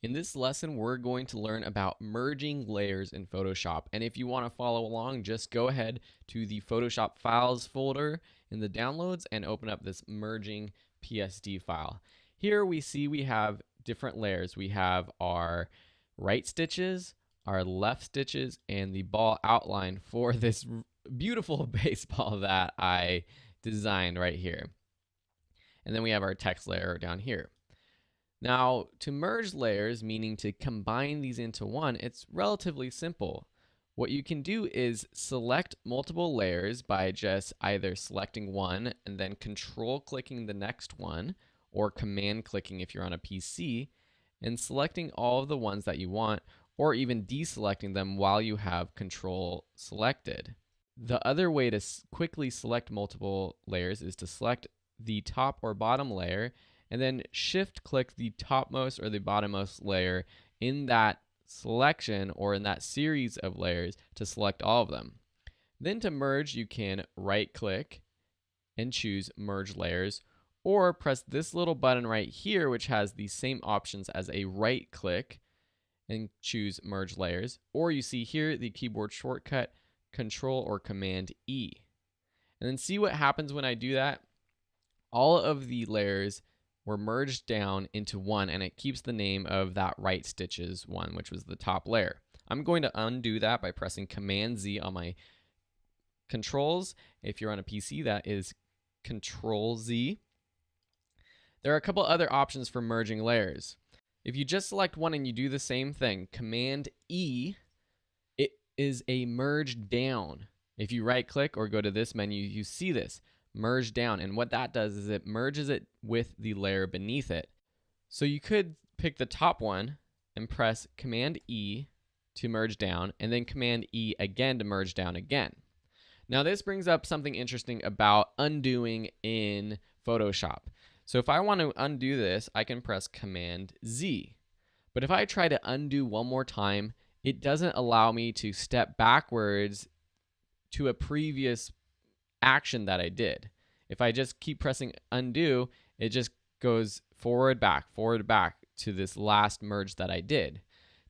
In this lesson, we're going to learn about merging layers in Photoshop. And if you want to follow along, just go ahead to the Photoshop Files folder in the Downloads and open up this merging PSD file. Here we have different layers. We have our right stitches, our left stitches, and the ball outline for this beautiful baseball that I designed right here. And then we have our text layer down here. Now, to merge layers, meaning to combine these into one, it's relatively simple. What you can do is select multiple layers by just either selecting one and then control clicking the next one, or command clicking if you're on a PC, and selecting all of the ones that you want, or even deselecting them while you have control selected. The other way to quickly select multiple layers is to select the top or bottom layer and then shift click the topmost or the bottommost layer in that selection or in that series of layers to select all of them. Then to merge, you can right click and choose merge layers, or press this little button right here, which has the same options as a right click, and choose merge layers. Or you see here the keyboard shortcut Control or Command E. And then see what happens when I do that. All of the layers were merged down into one, and it keeps the name of that right stitches one, which was the top layer. I'm going to undo that by pressing Command Z on my controls. If you're on a PC, that is Control Z. There are a couple other options for merging layers. If you just select one and you do the same thing, Command E, it is a merge down. If you right click or go to this menu, you see this merge down, and what that does is it merges it with the layer beneath it. So you could pick the top one and press Command E to merge down, and then Command E again to merge down again. Now this brings up something interesting about undoing in Photoshop. So if I want to undo this, I can press Command Z. But if I try to undo one more time, it doesn't allow me to step backwards to a previous action that I did. If I just keep pressing undo, it just goes forward, back to this last merge that I did.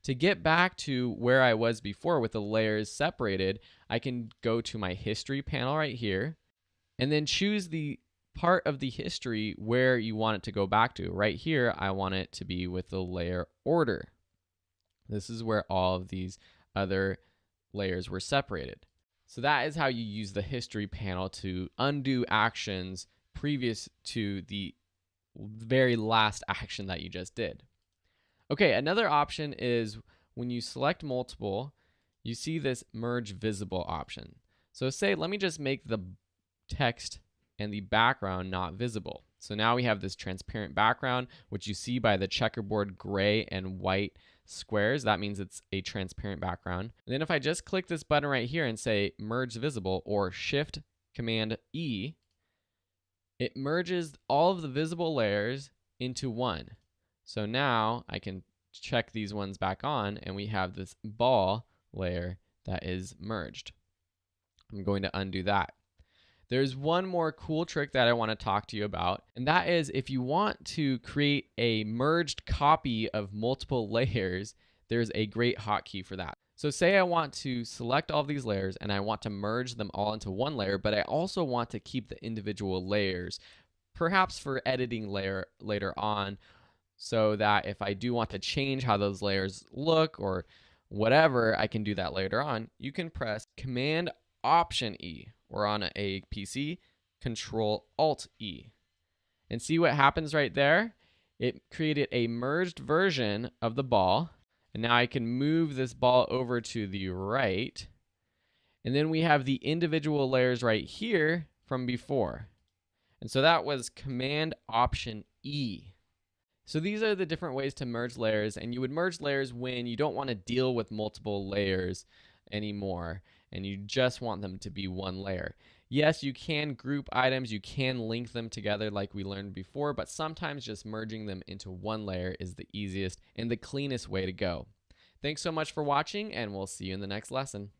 To get back to where I was before with the layers separated, I can go to my history panel right here and then choose the part of the history where you want it to go back to. Right here, I want it to be with the layer order. This is where all of these other layers were separated. So that is how you use the history panel to undo actions previous to the very last action that you just did. Okay, another option is when you select multiple, you see this merge visible option. So say, let me just make the text and the background not visible. So now we have this transparent background, which you see by the checkerboard gray and white squares. That means it's a transparent background. And then if I just click this button right here and say merge visible, or Shift Command E, it merges all of the visible layers into one. So now I can check these ones back on, and we have this ball layer that is merged. I'm going to undo that. There's one more cool trick that I want to talk to you about, and that is if you want to create a merged copy of multiple layers, there's a great hotkey for that. So say I want to select all of these layers and I want to merge them all into one layer, but I also want to keep the individual layers, perhaps for editing later on, so that if I do want to change how those layers look or whatever, I can do that later on. You can press Command Option E, or on a PC, Control Alt E. And see what happens right there? It created a merged version of the ball. And now I can move this ball over to the right. And then we have the individual layers right here from before. And so that was Command Option E. So these are the different ways to merge layers, and you would merge layers when you don't want to deal with multiple layers anymore and you just want them to be one layer. Yes, you can group items, you can link them together like we learned before, but sometimes just merging them into one layer is the easiest and the cleanest way to go. Thanks so much for watching, and we'll see you in the next lesson.